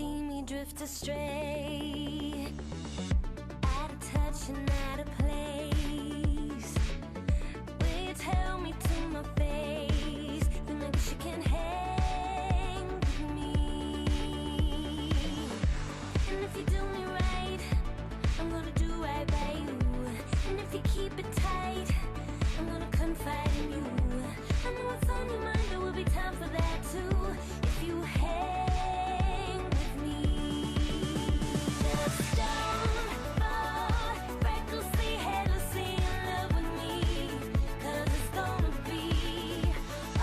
see me drift astray, out of touch and out of place. Will you tell me to my face, then I guess you can hang with me. And if you do me right, I'm gonna do right by you. And if you keep it tight, I'm gonna confide in you. I know what's on your mind, there will be time for that too. If you hang with me, just don't fall recklessly, headlessly in love with me. 'Cause it's gonna be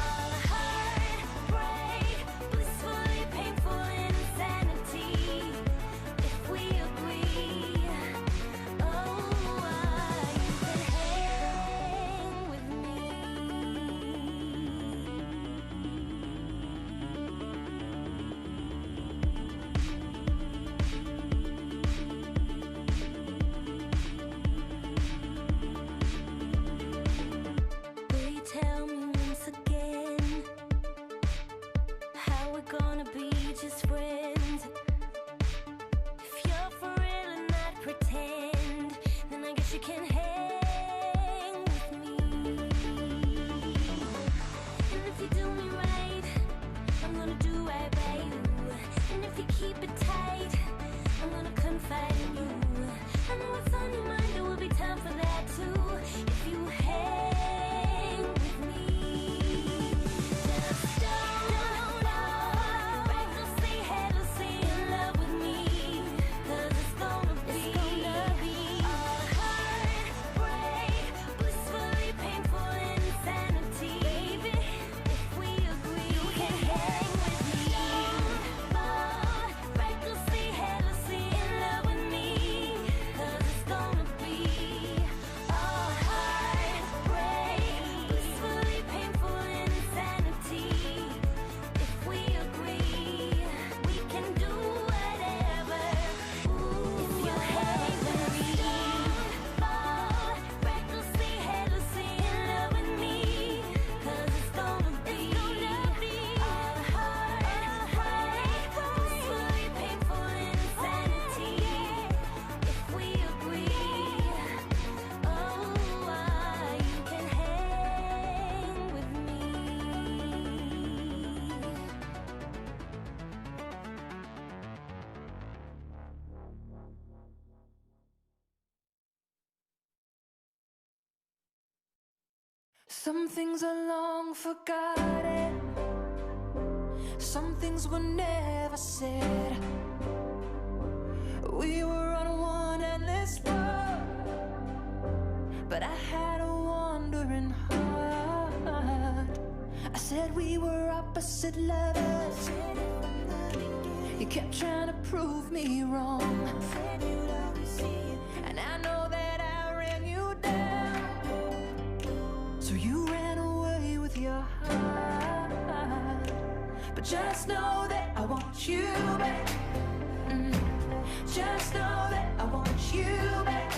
all heartbreak, blissfully painful insanity. If we agree, oh, you can hang with me. Will you tell me once again how we're gonna be just friends? If you're for real and not pretend, then I guess you can hang with me. And if you do me right, I'm gonna do right by you. And if you keep it tight, I'm gonna confide in you. I know what's on your mind, there will be time for that too. If you hang with me, just don't fall recklessly, headlessly in love with me. 'Cause it's gonna be all heartbreak, blissfully painful insanity. Baby, if we agree, you can hang with me. Don't fall recklessly, headlessly in love with me. 'Cause it's gonna be all heartbreak, blissfully painful insanity. If we agree, we can do whatever. If you hang with me, don't fall recklessly, headlessly in love with me. 'Cause it's gonna be all heartbreak, blissfully painful insanity. If we agree, oh, you can hang with me. Some things are long forgotten, some things were never said. We were on one endless road, but I had a wandering heart. I said we were opposite lovers. You kept trying to prove me wrong, and I know that I ran you down. So you ran away with your heart. But just know that I want you back. Just know that I want you back.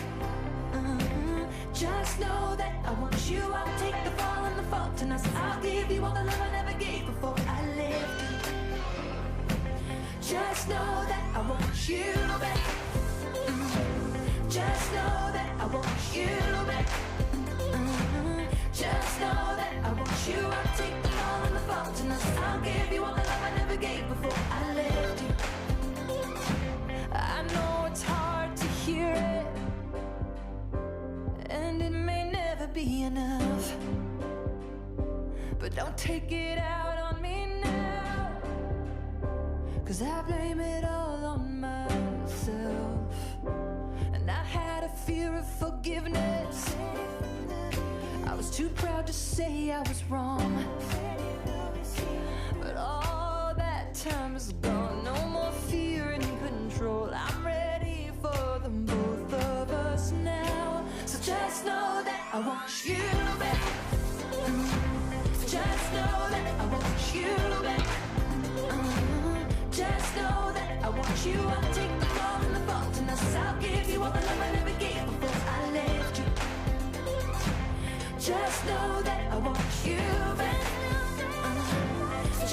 Just know that I want you. I'll take the fall and the fault, and I'll give you all the love I never gave before I left you. Just know that I want you back. Just know that I want you back. Just know that I want you. I'll take the fall and the fault, and I'll give you all the love I never gave before I left you. I know it's hard to hear it, and it may never be enough, but don't take it out on me now, 'cause I blame it all on myself. And I had a fear of forgiveness. I was too proud to say I was wrong, but all that time is gone. No more fear and control. I'm ready for them, both of us now. So just know that I want you back. Just know that I want you back. Just know that I want you. I'll take the fall and the fault, and I'll give you all the love I never gave before I left you. Just know that I want you back.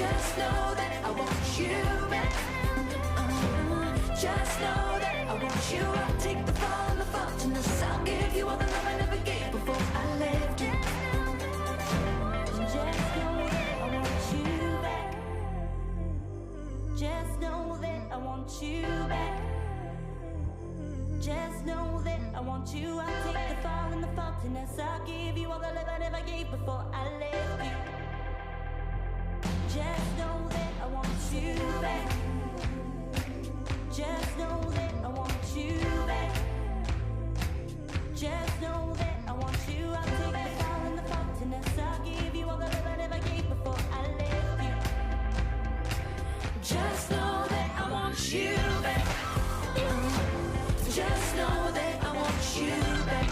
Just know that I want you back. Just know that I want you. I'll take the fall and the faultiness. I'll give you all the love I never gave before I left you. Just know that I want you back. Just know that I want you back. Just know that I want you. I'll take the fall and the faultiness. I'll give you all the love I never gave before I left you. Just know that I want you back. Just know that I want you back. Just know that I want you. I'll take the fall and the faultiness. I'll give you all the love I never gave before I left you. Just know that I want you back. Just know that I want you back.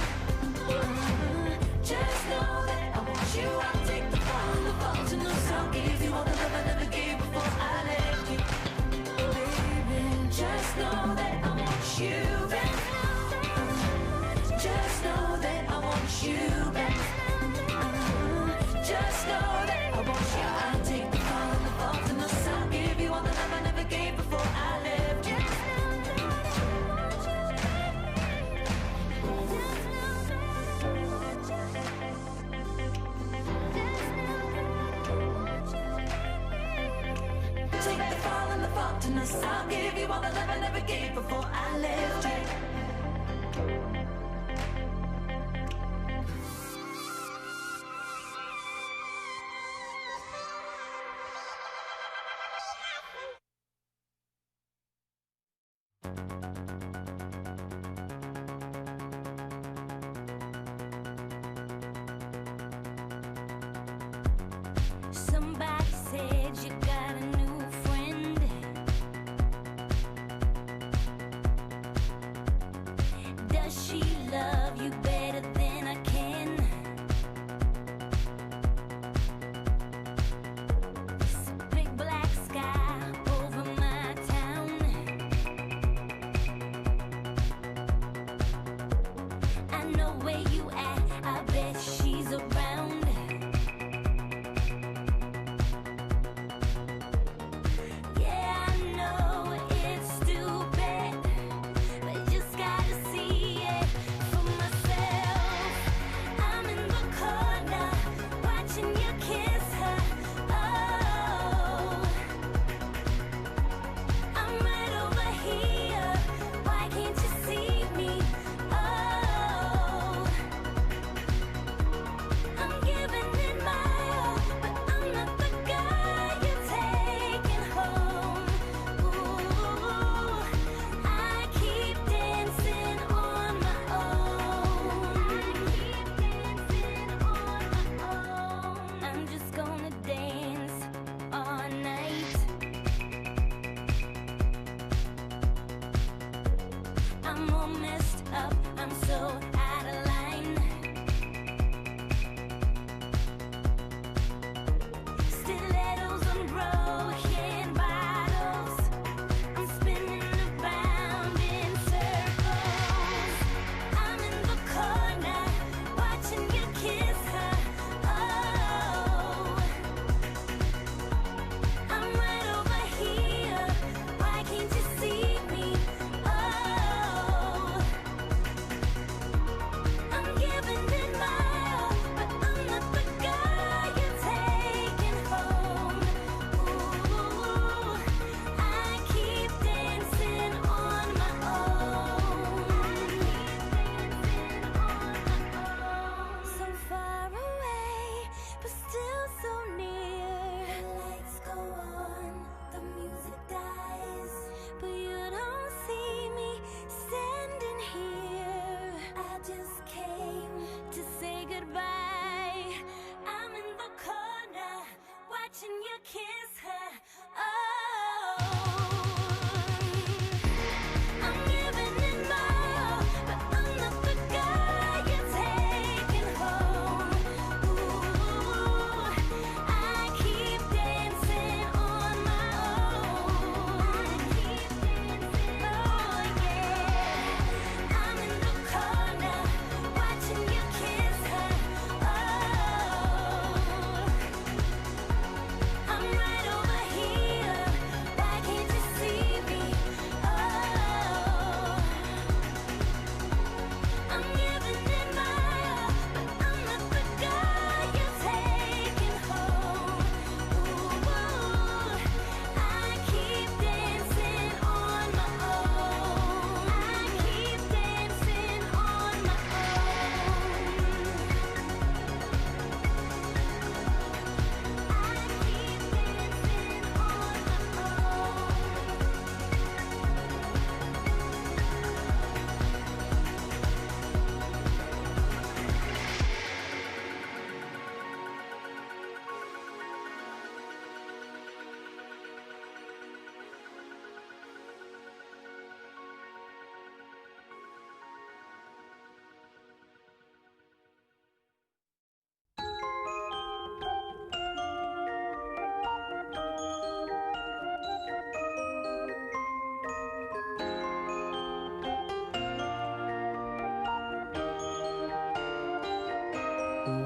Just know that I want you. I'll take the fall and the faultiness. I'll give you all the love I never gave before I left you. Baby, just know that I want you back. Just know that I want you back. Just know that I want you. I'll take the fall and the faultiness. I'll give you all the love I never gave before I left you. Take the fall and the faultiness. I'll give you all the love I never gave before I left you. Somebody said you got a new friend. Does she love you better than I can? It's a big black sky over my town. I know where you at, I bet she's around. Yeah, I know it's stupid, but just gotta see it for myself. I'm in the corner, watching you kiss her. Oh, I'm right over here. Why can't you see me? Oh, I'm giving it my all, but I'm not the guy you're taking home. Ooh, I keep dancing on my own. I'm just gonna dance all night. I'm all messed up, I'm so out of line. Stilettos and broken bottles. I'm spinning around in circles. I'm in the corner, watching you kiss her. Oh, I'm right over here. Why can't you see me? Oh,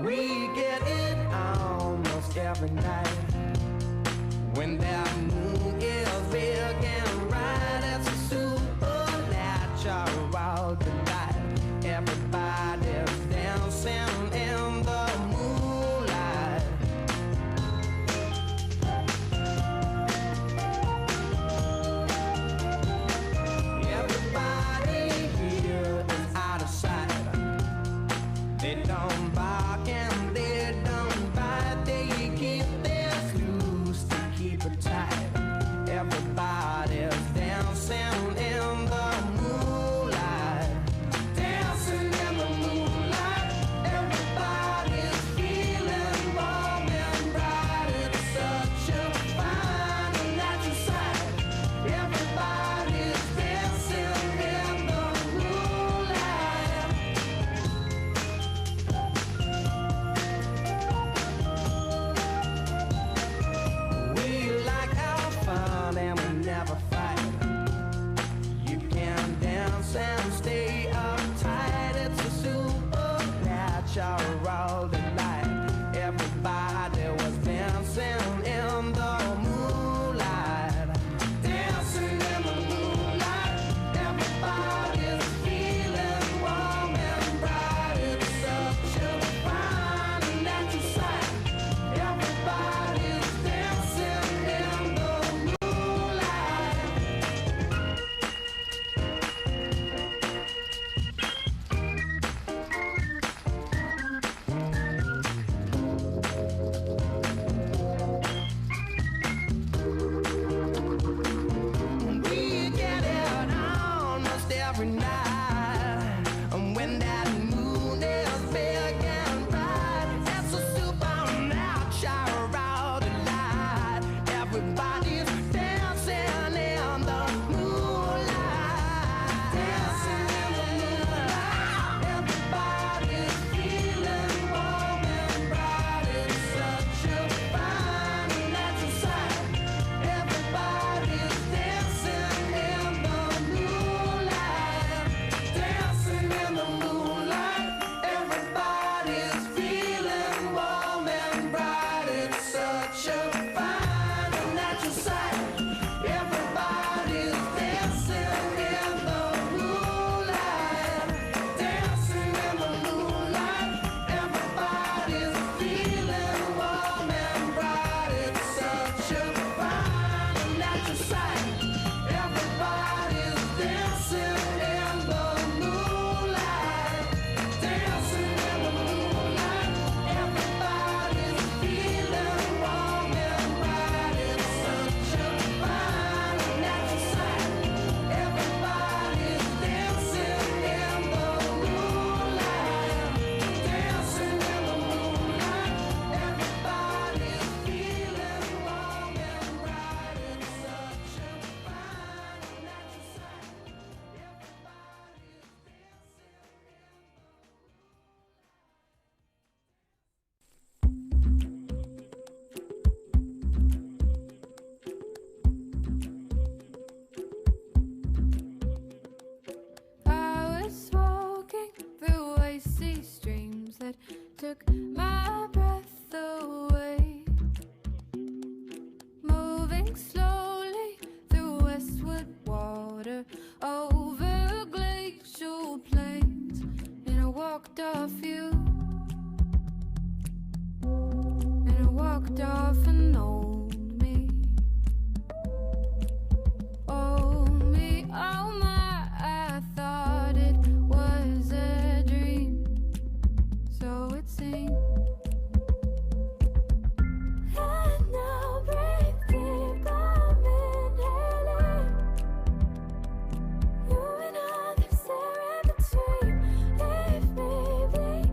We get it almost every night. When that moon is big and bright, it's a supernatural delight. Everybody's dancing in the moonlight. Everybody here is out of sight. They don't bark and they don't bite. They keep theirs loose to keep it tight. Everybody's dancing in the moonlight. Dancing in the moonlight. Everybody's feeling warm and bright. It's such a fine and natural sight. Everybody's dancing in the moonlight. We like our fun and we never fight. You can dance and stay uptight. It's a supernatural delight. Everybody was dancing in the moonlight. Dancing in the moonlight. Everybody's feeling warm and bright. It's such a fine and natural sight. Everybody's dancing in the moonlight. We get it almost every night. And when that moon is big and bright, it's a supernatural delight. Everybody's dancing in the moonlight. Dancing in the moonlight. Everybody's feeling warm and bright. It's such a fine and natural sight. Everybody's dancing in the moonlight. Dancing in the moonlight. Everybody's feeling warm and bright. It's such a fine and natural sight. Everybody's dancing in the moonlight. Dancing in the moonlight. Everybody's feeling warm and bright. It's such a fine and natural sight. Everybody's dancing in the moonlight. Dancing in the moonlight. Everybody's feeling warm and bright. It's such a fine and natural sight. Everybody's dancing in the moonlight. Dancing in the moonlight. Everybody's feeling warm and bright. It's such a fine and natural sight. Everybody's I was walking through icy streams that took my breath away, moving slowly through westward water over glacial plains, and I walked off you, and I walked off an old me. Oh me, oh my, I thought it was a dream, so it seemed. And now breathe deep, I'm inhaling. You and others there in between, leave me bleeding.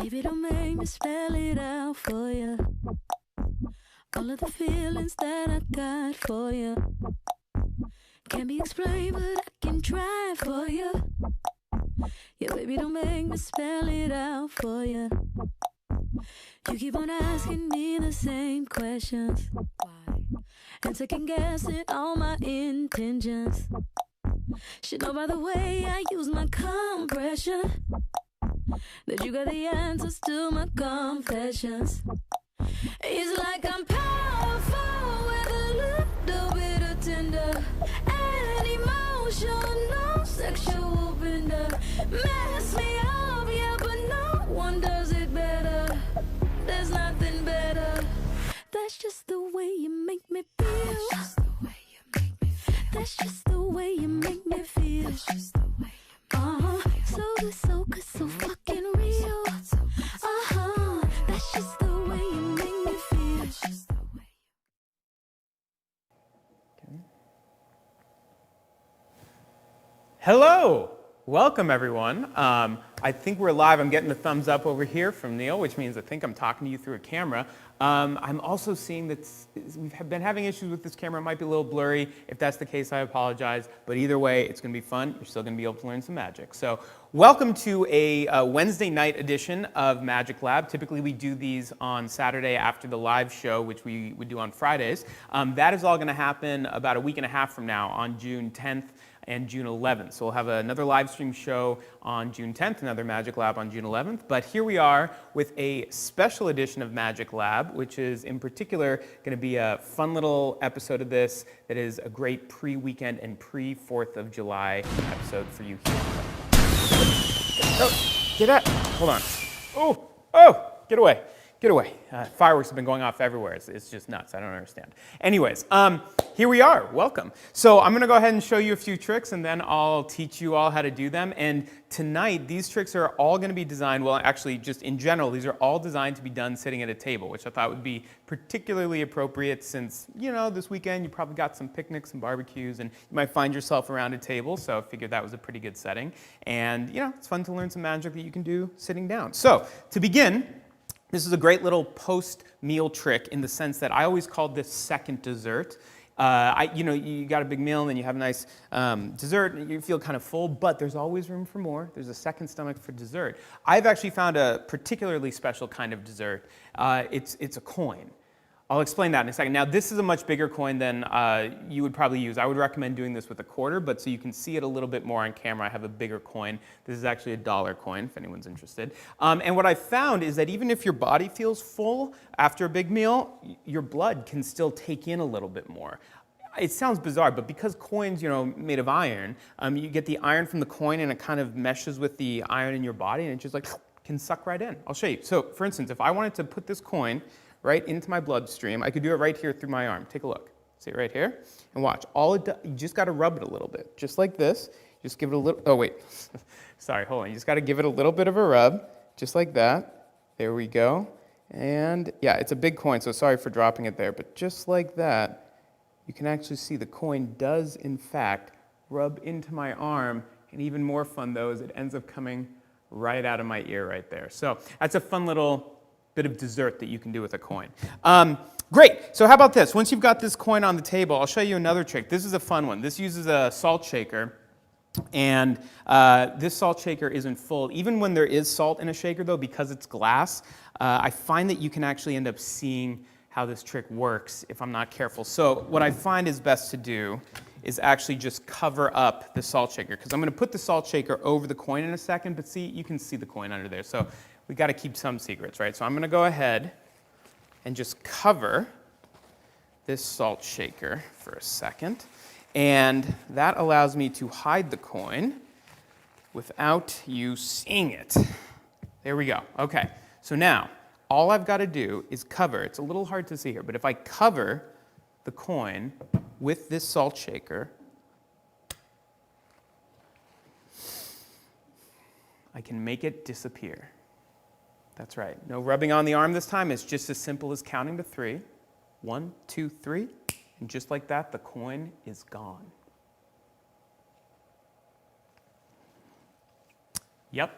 Baby, don't make me spell it out for you. All of the feelings that I got for you can't be explained, but I can try for you. Yeah, baby, don't make me spell it out for you. You keep on asking me the same questions. Why? And second guessing all my intentions. Should know by the way I use my compression that you got the answers to my confessions. It's like I'm powerful with a little bit of tender and emotional sexual bender. Mess me up, yeah, but no one does it better. There's nothing better. That's just the way you make me feel. That's just the way you make me feel. That's just the way you make me feel. That's just the way you make me feel. So good, so good, so fucking real. That's just the way you make me feel. That's just the way. Hello! Welcome, everyone. I think we're live. I'm getting a thumbs up over here from Neil, which means I think I'm talking to you through a camera. I'm also seeing that we've been having issues with this camera. It might be a little blurry. If that's the case, I apologize. But either way, it's going to be fun. You're still going to be able to learn some magic. So welcome to a Wednesday night edition of MagicLab. Typically, we do these on Saturday after the live show, which we would do on Fridays. That is all going to happen about a week and a half from now on June 10th. And June 11th. So we'll have another live stream show on June 10th, another MagicLab on June 11th. But here we are with a special edition of MagicLab, which is in particular going to be a fun little episode of this that is a great pre-weekend and pre-4th of July episode for you here. Oh, get out. Hold on. Oh, get away. Get away. Fireworks have been going off everywhere. It's just nuts. I don't understand. Anyways, here we are. Welcome. So I'm going to go ahead and show you a few tricks, and then I'll teach you all how to do them. And tonight, these tricks are all going to be designed, well, actually, just in general, these are all designed to be done sitting at a table, which I thought would be particularly appropriate since, you know, this weekend you probably got some picnics and barbecues, and you might find yourself around a table, so I figured that was a pretty good setting. And, you know, it's fun to learn some magic that you can do sitting down. So, to begin, this is a great little post-meal trick in the sense that I always called this second dessert. You got a big meal and then you have a nice dessert and you feel kind of full, but there's always room for more. There's a second stomach for dessert. I've actually found a particularly special kind of dessert. It's a coin. I'll explain that in a second. Now, this is a much bigger coin than you would probably use. I would recommend doing this with a quarter, but so you can see it a little bit more on camera, I have a bigger coin. This is actually a $1 coin, if anyone's interested. And what I found is that even if your body feels full after a big meal, your blood can still take in a little bit more. It sounds bizarre, but because coins, made of iron, you get the iron from the coin and it kind of meshes with the iron in your body and it just like can suck right in. I'll show you. So, for instance, if I wanted to put this coin right into my bloodstream, I could do it right here through my arm. Take a look. See it right here? And watch. All it does, you just got to rub it a little bit. Just like this. Just give it a little, oh wait. Sorry, hold on. You just got to give it a little bit of a rub. Just like that. There we go. And yeah, it's a big coin, so sorry for dropping it there. But just like that, you can actually see the coin does, in fact, rub into my arm. And even more fun, though, is it ends up coming right out of my ear right there. So that's a fun little bit of dessert that you can do with a coin. Great, so how about this? Once you've got this coin on the table, I'll show you another trick. This is a fun one. This uses a salt shaker, and this salt shaker isn't full. Even when there is salt in a shaker, though, because it's glass, I find that you can actually end up seeing how this trick works if I'm not careful. So what I find is best to do is actually just cover up the salt shaker, because I'm going to put the salt shaker over the coin in a second, but see, you can see the coin under there. So we got to keep some secrets, right? So I'm going to go ahead and just cover this salt shaker for a second. And that allows me to hide the coin without you seeing it. There we go. Okay. So now, all I've got to do is cover. It's a little hard to see here, but if I cover the coin with this salt shaker, I can make it disappear. That's right. No rubbing on the arm this time. It's just as simple as counting to 3. 1, 2, 3. And just like that, the coin is gone. Yep,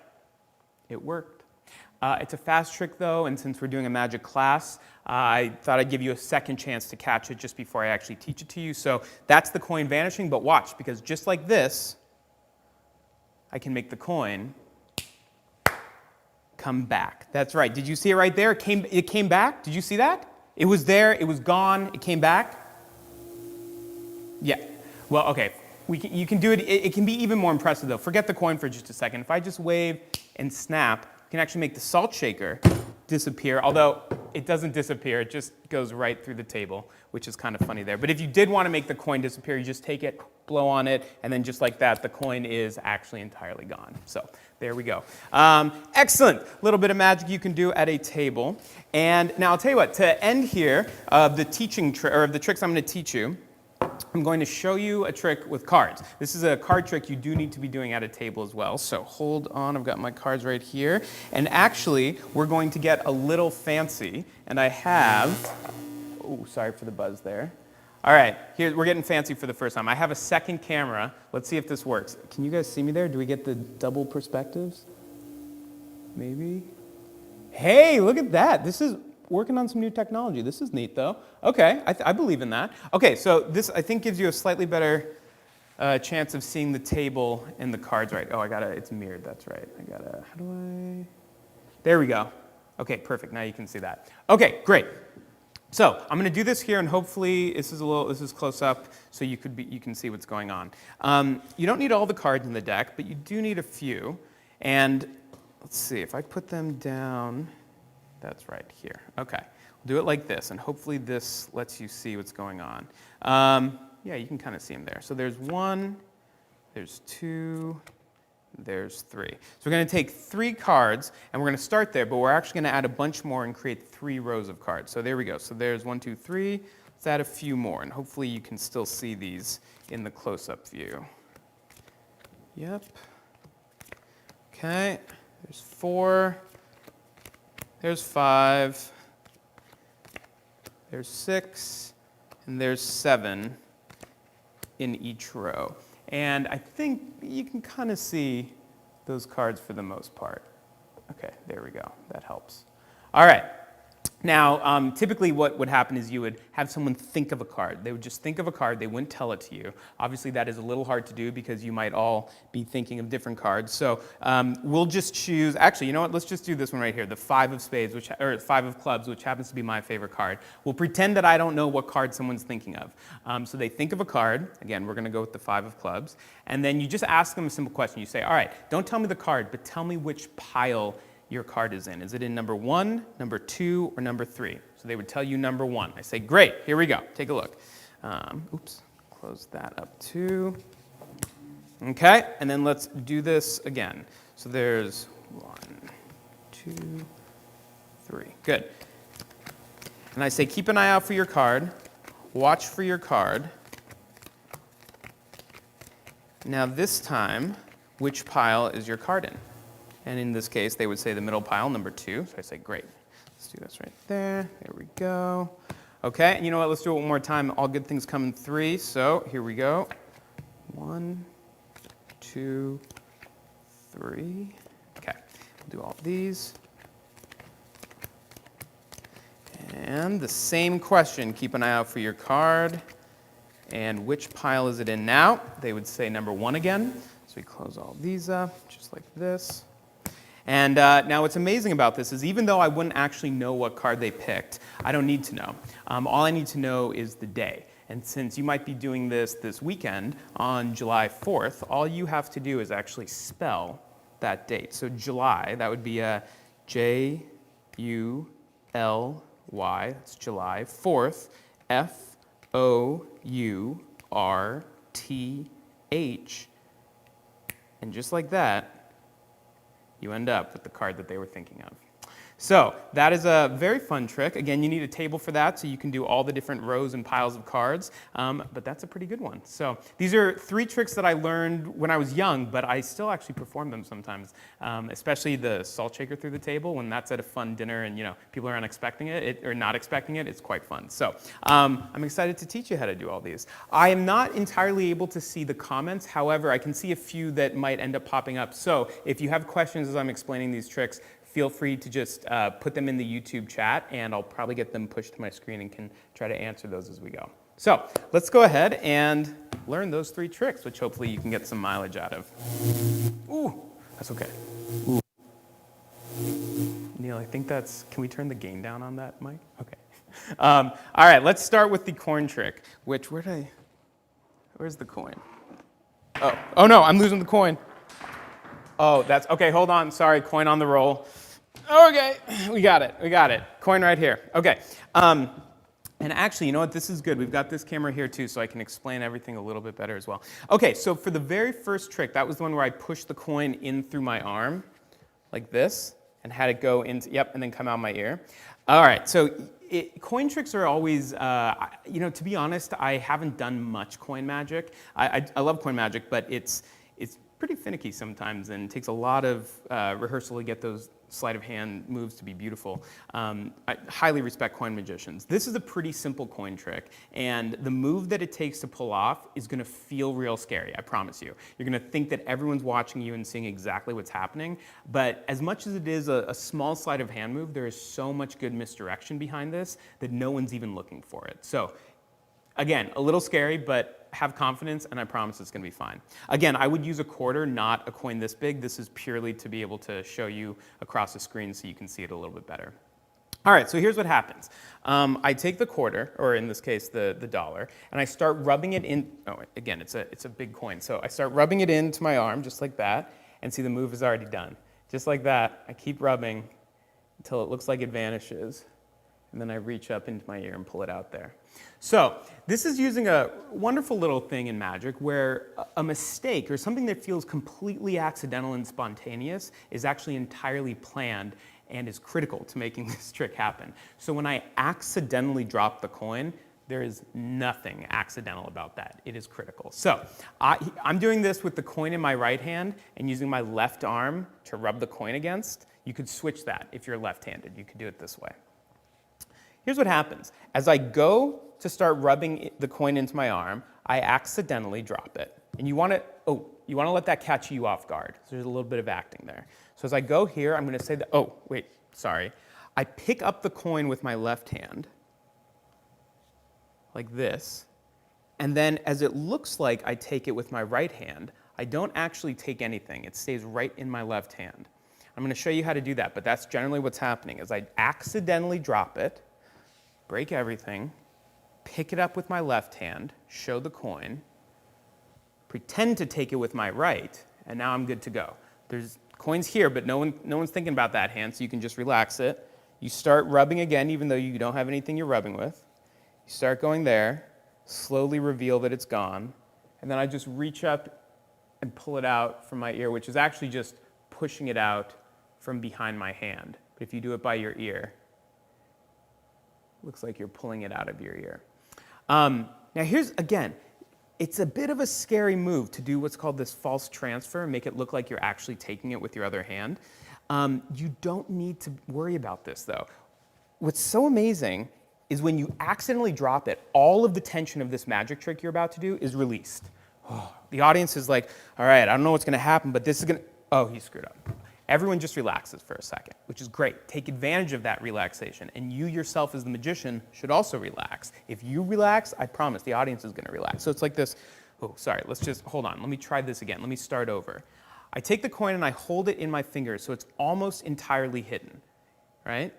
it worked. It's a fast trick though, and since we're doing a magic class, I thought I'd give you a second chance to catch it just before I actually teach it to you. So that's the coin vanishing, but watch, because just like this, I can make the coin come back. That's right. Did you see it right there? It came back. Did you see that? It was there. It was gone. It came back. Yeah. Well, okay. You can do it. It can be even more impressive, though. Forget the coin for just a second. If I just wave and snap, you can actually make the salt shaker disappear, although it doesn't disappear. It just goes right through the table, which is kind of funny there. But if you did want to make the coin disappear, you just take it, blow on it, and then just like that, the coin is actually entirely gone. So there we go. Excellent. A little bit of magic you can do at a table. And now I'll tell you what, to end here of the teaching or of the tricks I'm going to teach you, I'm going to show you a trick with cards. This is a card trick you do need to be doing at a table as well. So hold on, I've got my cards right here. And actually, we're going to get a little fancy. And I have, oh, sorry for the buzz there. All right, here, we're getting fancy for the first time. I have a second camera. Let's see if this works. Can you guys see me there? Do we get the double perspectives? Maybe? Hey, look at that. This is working on some new technology. This is neat, though. Okay, I believe in that. Okay, so this, I think, gives you a slightly better chance of seeing the table and the cards right. Oh, it's mirrored, that's right. How do I? There we go. Okay, perfect, now you can see that. Okay, great. So I'm going to do this here, and hopefully this is close up, so you can see what's going on. You don't need all the cards in the deck, but you do need a few. And let's see, if I put them down, that's right here. Okay, we'll do it like this, and hopefully this lets you see what's going on. Yeah, you can kind of see them there. So there's 1, there's 2, there's 3. So we're going to take 3 cards, and we're going to start there, but we're actually going to add a bunch more and create 3 rows of cards. So there we go. So there's 1, 2, 3. Let's add a few more, and hopefully you can still see these in the close-up view. Yep. Okay, there's 4. There's 5, there's 6, and there's 7 in each row. And I think you can kind of see those cards for the most part. Okay, there we go. That helps. All right. Now, typically what would happen is you would have someone think of a card. They would just think of a card. They wouldn't tell it to you. Obviously, that is a little hard to do because you might all be thinking of different cards. So we'll just choose, actually, you know what? Let's just do this one right here, the 5 of spades, or 5 of clubs, which happens to be my favorite card. We'll pretend that I don't know what card someone's thinking of. So they think of a card. Again, we're going to go with the 5 of clubs. And then you just ask them a simple question. You say, all right, don't tell me the card, but tell me which pile your card is in. Is it in number 1, number 2, or number 3? So they would tell you number 1. I say, great, here we go. Take a look. Oops, close that up too. Okay, and then let's do this again. So there's 1, 2, 3. Good. And I say, keep an eye out for your card. Watch for your card. Now this time, which pile is your card in? And in this case, they would say the middle pile, number 2. So I say, great. Let's do this right there. There we go. Okay, and you know what? Let's do it one more time. All good things come in 3. So here we go. 1, 2, 3. Okay, we'll do all these. And the same question. Keep an eye out for your card. And which pile is it in now? They would say number 1 again. So we close all these up, just like this. And now what's amazing about this is even though I wouldn't actually know what card they picked, I don't need to know. All I need to know is the day. And since you might be doing this weekend on July 4th, all you have to do is actually spell that date. So July, that would be J-U-L-Y, that's July 4th, F-O-U-R-T-H. And just like that, you end up with the card that they were thinking of. So that is a very fun trick. Again, you need a table for that so you can do all the different rows and piles of cards, but that's a pretty good one. So these are 3 tricks that I learned when I was young, but I still actually perform them sometimes, especially the salt shaker through the table. When that's at a fun dinner and people are unexpecting it or not expecting it, it's quite fun. So I'm excited to teach you how to do all these. I am not entirely able to see the comments. However, I can see a few that might end up popping up. So if you have questions as I'm explaining these tricks, feel free to just put them in the YouTube chat, and I'll probably get them pushed to my screen and can try to answer those as we go. So let's go ahead and learn those 3 tricks, which hopefully you can get some mileage out of. Ooh, that's okay. Ooh. Neil, I think that's, can we turn the gain down on that mic? Okay. All right, let's start with the coin trick, which, where's the coin? Oh no, I'm losing the coin. Oh, that's, okay, hold on, sorry, coin on the roll. Okay, we got it. Coin right here. Okay. And actually, you know what? This is good. We've got this camera here too, so I can explain everything a little bit better as well. Okay, so for the very first trick, that was the one where I pushed the coin in through my arm, like this, and had it go into, and then come out my ear. All right, so coin tricks are always, to be honest, I haven't done much coin magic. I love coin magic, but it's pretty finicky sometimes and takes a lot of rehearsal to get those sleight of hand moves to be beautiful. I highly respect coin magicians. This is a pretty simple coin trick, and the move that it takes to pull off is going to feel real scary, I promise you. You're going to think that everyone's watching you and seeing exactly what's happening, but as much as it is a small sleight of hand move, there is so much good misdirection behind this that no one's even looking for it. So again, a little scary, but have confidence, and I promise it's going to be fine. Again, I would use a quarter, not a coin this big. This is purely to be able to show you across the screen so you can see it a little bit better. All right, so here's what happens. I take the quarter, or in this case, the dollar, and I start rubbing it in. Oh, again, it's a big coin. So I start rubbing it into my arm, just like that, and see the move is already done. Just like that, I keep rubbing until it looks like it vanishes, and then I reach up into my ear and pull it out there. So this is using a wonderful little thing in magic where a mistake or something that feels completely accidental and spontaneous is actually entirely planned and is critical to making this trick happen. So when I accidentally drop the coin, there is nothing accidental about that. It is critical. So I'm doing this with the coin in my right hand and using my left arm to rub the coin against. You could switch that if you're left-handed. You could do it this way. Here's what happens. As I go to start rubbing the coin into my arm, I accidentally drop it. And you want to let that catch you off guard. So there's a little bit of acting there. So as I go here, I'm going to say that, I pick up the coin with my left hand, like this, and then as it looks like I take it with my right hand, I don't actually take anything. It stays right in my left hand. I'm going to show you how to do that, but that's generally what's happening, is I accidentally drop it, break everything, pick it up with my left hand, show the coin, pretend to take it with my right, and now I'm good to go. There's coins here, but no one's thinking about that hand, so you can just relax it. You start rubbing again, even though you don't have anything you're rubbing with. You start going there, slowly reveal that it's gone, and then I just reach up and pull it out from my ear, which is actually just pushing it out from behind my hand. But if you do it by your ear, looks like you're pulling it out of your ear. Now here's, again, it's a bit of a scary move to do what's called this false transfer, make it look like you're actually taking it with your other hand. You don't need to worry about this, though. What's so amazing is when you accidentally drop it, all of the tension of this magic trick you're about to do is released. Oh, the audience is like, all right, I don't know what's going to happen, but this is going to, oh, he screwed up. Everyone just relaxes for a second, which is great. Take advantage of that relaxation. And you yourself as the magician should also relax. If you relax, I promise the audience is going to relax. So it's like this. Oh, sorry. Let's just hold on. Let me try this again. Let me start over. I take the coin and I hold it in my fingers so it's almost entirely hidden, right?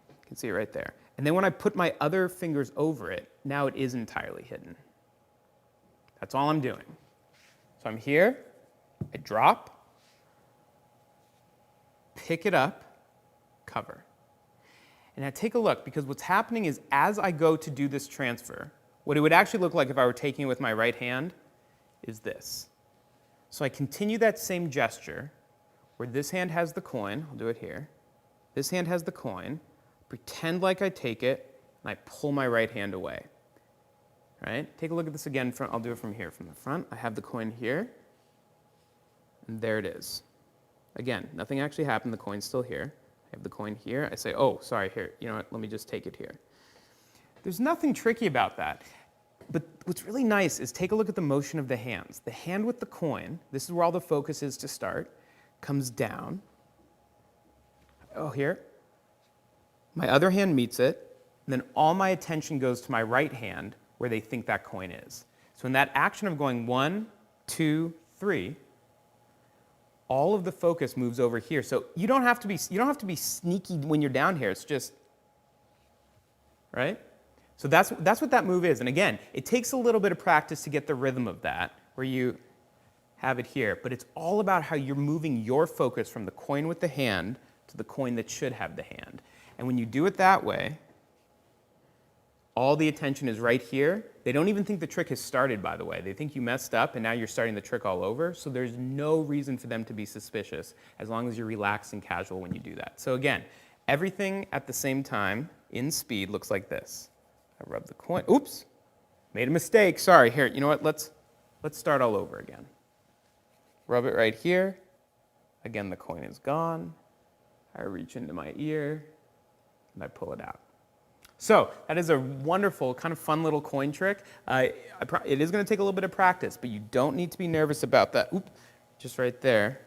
You can see it right there. And then when I put my other fingers over it, now it is entirely hidden. That's all I'm doing. So I'm here. I drop. Pick it up, cover. And now take a look, because what's happening is as I go to do this transfer, what it would actually look like if I were taking it with my right hand is this. So I continue that same gesture where this hand has the coin. I'll do it here. This hand has the coin. Pretend like I take it, and I pull my right hand away. Right? Take a look at this again. I'll do it from here, from the front. I have the coin here, and there it is. Again, nothing actually happened. The coin's still here. I have the coin here. I say, oh, sorry, here. You know what? Let me just take it here. There's nothing tricky about that. But what's really nice is take a look at the motion of the hands. The hand with the coin, this is where all the focus is to start, comes down, oh, here. My other hand meets it, and then all my attention goes to my right hand where they think that coin is. So in that action of going 1, 2, 3, all of the focus moves over here. So you don't have to be sneaky when you're down here. It's just, right? So that's what that move is. And again, it takes a little bit of practice to get the rhythm of that, where you have it here. But it's all about how you're moving your focus from the coin with the hand to the coin that should have the hand. And when you do it that way, all the attention is right here. They don't even think the trick has started, by the way. They think you messed up and now you're starting the trick all over. So there's no reason for them to be suspicious as long as you're relaxed and casual when you do that. So again, everything at the same time in speed looks like this. I rub the coin. Oops, made a mistake. Sorry. Here, you know what? Let's start all over again. Rub it right here. Again, the coin is gone. I reach into my ear and I pull it out. So that is a wonderful, kind of fun little coin trick. It is going to take a little bit of practice, but you don't need to be nervous about that. Oop, just right there.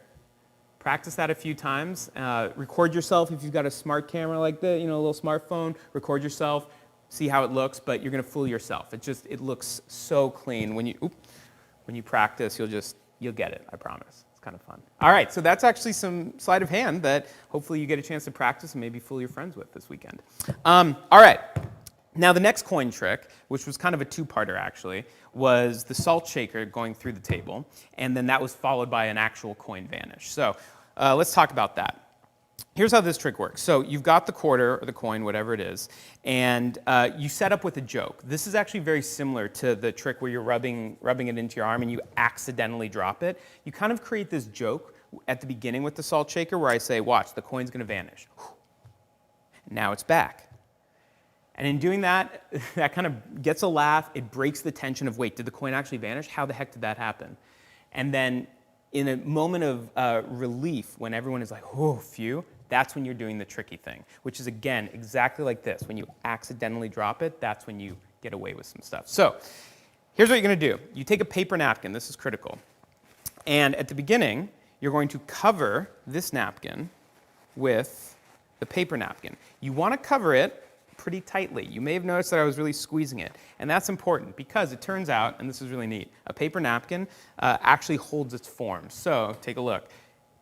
Practice that a few times. Record yourself if you've got a smart camera like this, a little smartphone. Record yourself, see how it looks, but you're going to fool yourself. It looks so clean. When you practice, you'll get it, I promise. It's kind of fun. All right, so that's actually some sleight of hand that hopefully you get a chance to practice and maybe fool your friends with this weekend. All right, now the next coin trick, which was kind of a two-parter actually, was the salt shaker going through the table, and then that was followed by an actual coin vanish. So let's talk about that. Here's how this trick works. So you've got the quarter or the coin, whatever it is, and you set up with a joke. This is actually very similar to the trick where you're rubbing it into your arm and you accidentally drop it. You kind of create this joke at the beginning with the salt shaker where I say, watch, the coin's going to vanish. Now it's back. And in doing that, that kind of gets a laugh. It breaks the tension of, wait, did the coin actually vanish? How the heck did that happen? And then in a moment of relief, when everyone is like, oh, phew, that's when you're doing the tricky thing, which is, again, exactly like this. When you accidentally drop it, that's when you get away with some stuff. So here's what you're going to do. You take a paper napkin. This is critical. And at the beginning, you're going to cover this napkin with the paper napkin. You want to cover it pretty tightly. You may have noticed that I was really squeezing it. And that's important because it turns out, and this is really neat, a paper napkin actually holds its form. So take a look.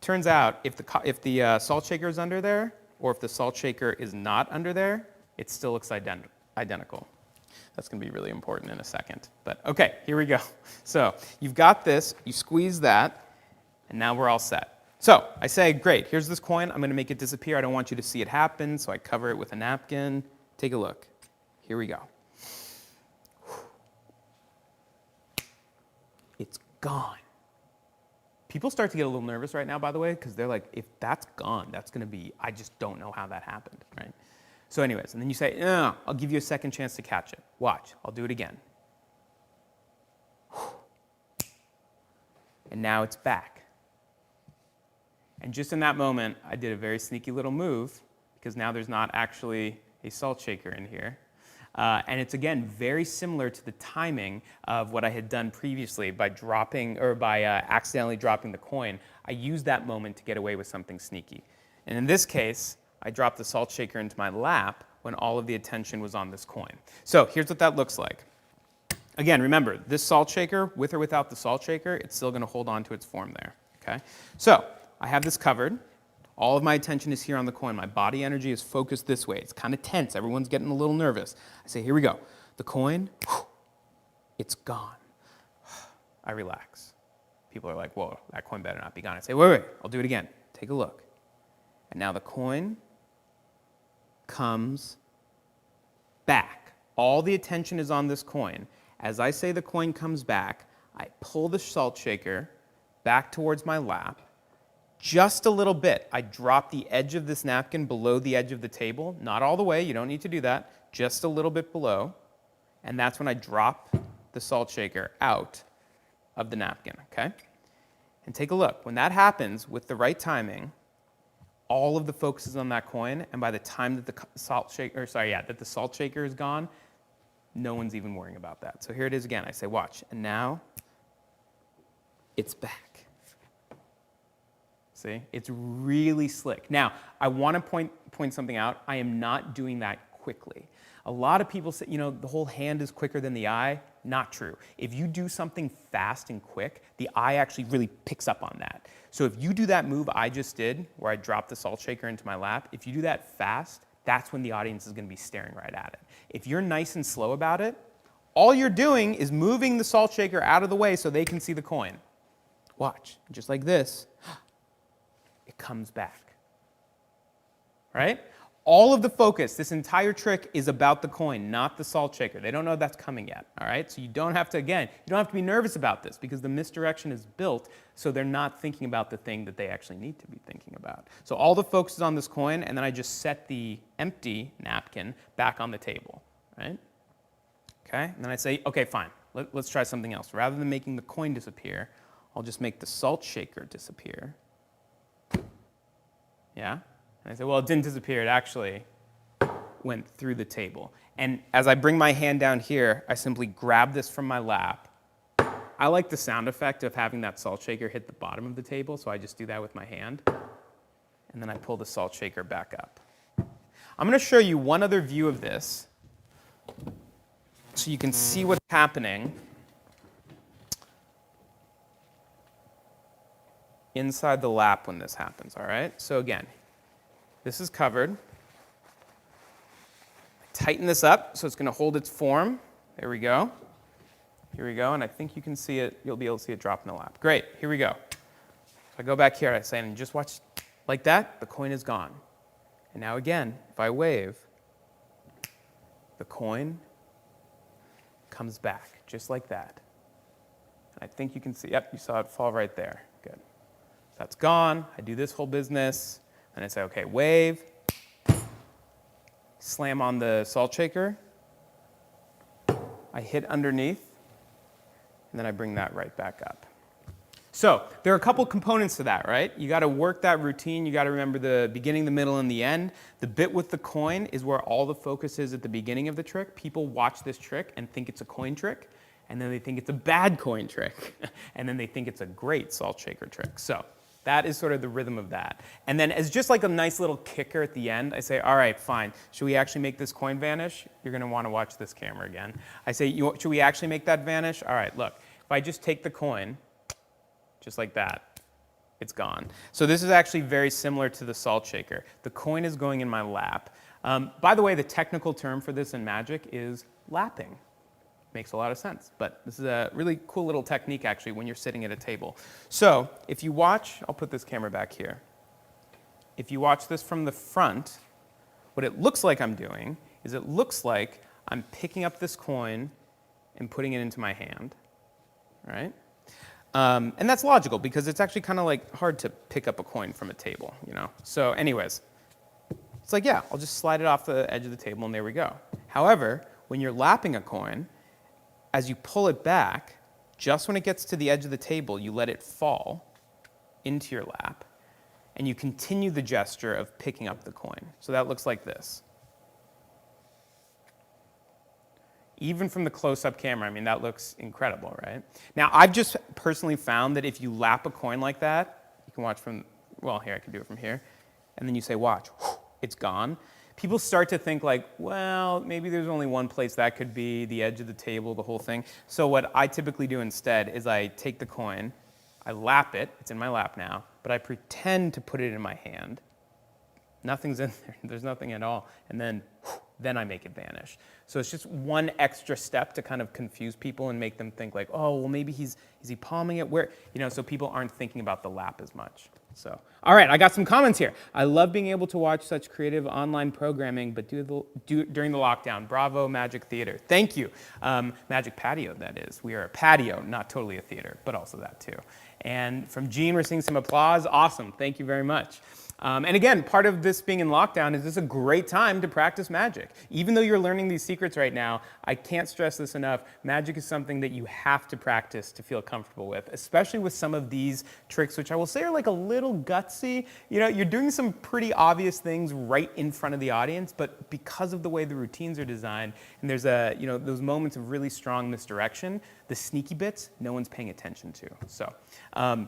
Turns out if the salt shaker is under there, or if the salt shaker is not under there, it still looks identical. That's going to be really important in a second. But okay, here we go. So you've got this, you squeeze that, and now we're all set. So I say, great, here's this coin. I'm going to make it disappear. I don't want you to see it happen, so I cover it with a napkin. Take a look. Here we go. It's gone. People start to get a little nervous right now, by the way, because they're like, if that's gone, that's going to be, I just don't know how that happened, right? So anyways, and then you say, no, I'll give you a second chance to catch it. Watch, I'll do it again. And now it's back. And just in that moment, I did a very sneaky little move, because now there's not actually a salt shaker in here. And it's, again, very similar to the timing of what I had done previously by accidentally dropping the coin. I used that moment to get away with something sneaky. And in this case, I dropped the salt shaker into my lap when all of the attention was on this coin. So here's what that looks like. Again, remember, this salt shaker, with or without the salt shaker, it's still going to hold on to its form there. Okay? So I have this covered. All of my attention is here on the coin. My body energy is focused this way. It's kind of tense. Everyone's getting a little nervous. I say, here we go. The coin, it's gone. I relax. People are like, whoa, that coin better not be gone. I say, wait, I'll do it again. Take a look. And now the coin comes back. All the attention is on this coin. As I say the coin comes back, I pull the salt shaker back towards my lap. Just a little bit. I drop the edge of this napkin below the edge of the table. Not all the way. You don't need to do that. Just a little bit below. And that's when I drop the salt shaker out of the napkin, okay? And take a look. When that happens, with the right timing, all of the focus is on that coin, and by the time that the salt shaker is gone, no one's even worrying about that. So here it is again. I say, watch. And now it's back. See? It's really slick. Now, I want to point something out. I am not doing that quickly. A lot of people say, the whole hand is quicker than the eye. Not true. If you do something fast and quick, the eye actually really picks up on that. So if you do that move I just did, where I dropped the salt shaker into my lap, if you do that fast, that's when the audience is going to be staring right at it. If you're nice and slow about it, all you're doing is moving the salt shaker out of the way so they can see the coin. Watch, just like this, it comes back, right? All of the focus, this entire trick is about the coin, not the salt shaker. They don't know that's coming yet, all right? So you don't have to, again, you don't have to be nervous about this because the misdirection is built so they're not thinking about the thing that they actually need to be thinking about. So all the focus is on this coin, and then I just set the empty napkin back on the table, right? Okay, and then I say, okay, fine, let's try something else. Rather than making the coin disappear, I'll just make the salt shaker disappear. Yeah? And I say, well, it didn't disappear. It actually went through the table. And as I bring my hand down here, I simply grab this from my lap. I like the sound effect of having that salt shaker hit the bottom of the table, so I just do that with my hand. And then I pull the salt shaker back up. I'm going to show you one other view of this so you can see what's happening inside the lap when this happens, all right? So again, this is covered. Tighten this up so it's going to hold its form. There we go. Here we go, and I think you can see it. You'll be able to see it drop in the lap. Great, here we go. So I go back here, I say, and just watch like that, the coin is gone. And now again, if I wave, the coin comes back, just like that. And I think you can see, yep, you saw it fall right there. Good. That's gone. I do this whole business. And I say, okay, wave, slam on the salt shaker, I hit underneath, and then I bring that right back up. So there are a couple components to that, right? You got to work that routine. You got to remember the beginning, the middle, and the end. The bit with the coin is where all the focus is at the beginning of the trick. People watch this trick and think it's a coin trick, and then they think it's a bad coin trick, and then they think it's a great salt shaker trick. So that is sort of the rhythm of that. And then as just like a nice little kicker at the end, I say, all right, fine. Should we actually make this coin vanish? You're going to want to watch this camera again. I say, should we actually make that vanish? All right, look. If I just take the coin, just like that, it's gone. So this is actually very similar to the salt shaker. The coin is going in my lap. By the way, the technical term for this in Magic is lapping. Makes a lot of sense, but this is a really cool little technique actually when you're sitting at a table. So if you watch, I'll put this camera back here. If you watch this from the front, what it looks like I'm doing is it looks like I'm picking up this coin and putting it into my hand, right? And that's logical because it's actually kind of like hard to pick up a coin from a table, So anyways, it's like, yeah, I'll just slide it off the edge of the table and there we go. However, when you're lapping a coin, as you pull it back, just when it gets to the edge of the table, you let it fall into your lap, and you continue the gesture of picking up the coin. So that looks like this. Even from the close-up camera, that looks incredible, right? Now, I've just personally found that if you lap a coin like that, you can watch from, well, here, I can do it from here, and then you say, watch, it's gone. People start to think like, well, maybe there's only one place that could be, the edge of the table, the whole thing. So what I typically do instead is I take the coin, I lap it, it's in my lap now, but I pretend to put it in my hand. Nothing's in there, there's nothing at all, and then I make it vanish. So it's just one extra step to kind of confuse people and make them think like, oh, well maybe is he palming it? Where, so people aren't thinking about the lap as much. So, all right, I got some comments here. I love being able to watch such creative online programming, but during the lockdown. Bravo, Magic Theater. Thank you. Magic Patio, that is. We are a patio, not totally a theater, but also that too. And from Gene, we're seeing some applause. Awesome. Thank you very much. And again, part of this being in lockdown is this a great time to practice magic. Even though you're learning these secrets right now, I can't stress this enough. Magic is something that you have to practice to feel comfortable with, especially with some of these tricks, which I will say are like a little gutsy. You're doing some pretty obvious things right in front of the audience, but because of the way the routines are designed, and there's those moments of really strong misdirection, the sneaky bits, no one's paying attention to. So,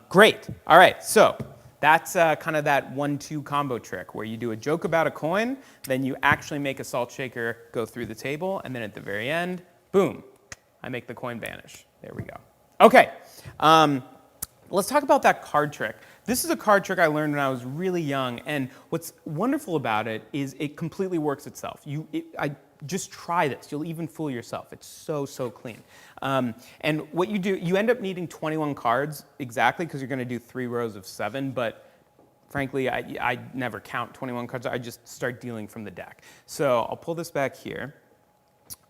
great. All right, so That's kind of that 1-2 combo trick where you do a joke about a coin, then you actually make a salt shaker go through the table, and then at the very end, boom, I make the coin vanish. There we go. Okay, let's talk about that card trick. This is a card trick I learned when I was really young, and what's wonderful about it is it completely works itself. Just try this. You'll even fool yourself. It's so, so clean. And what you do, you end up needing 21 cards exactly because you're going to do 3 rows of 7, but frankly, I never count 21 cards. I just start dealing from the deck. So I'll pull this back here.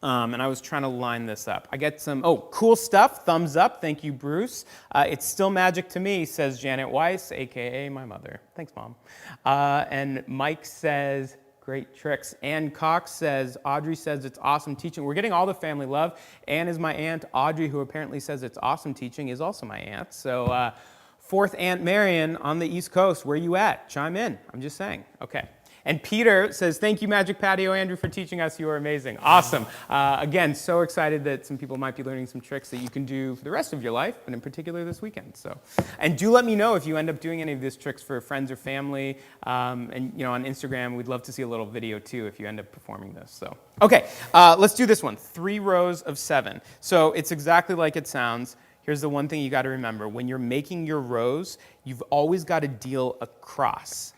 And I was trying to line this up. I get some, cool stuff, thumbs up, thank you, Bruce. It's still magic to me, says Janet Weiss, AKA my mother. Thanks, Mom. And Mike says, great tricks. Ann Cox says, Audrey says it's awesome teaching. We're getting all the family love. Ann is my aunt. Audrey, who apparently says it's awesome teaching, is also my aunt. So fourth Aunt Marion on the East Coast, where you at? Chime in, I'm just saying. Okay. And Peter says, thank you, Magic Patio Andrew, for teaching us. You are amazing. Awesome. Again, so excited that some people might be learning some tricks that you can do for the rest of your life, but in particular this weekend. So, and do let me know if you end up doing any of these tricks for friends or family. And on Instagram, we'd love to see a little video too if you end up performing this. So, okay, let's do this one. 3 rows of 7. So it's exactly like it sounds. Here's the one thing you got to remember. When you're making your rows, you've always got to deal across.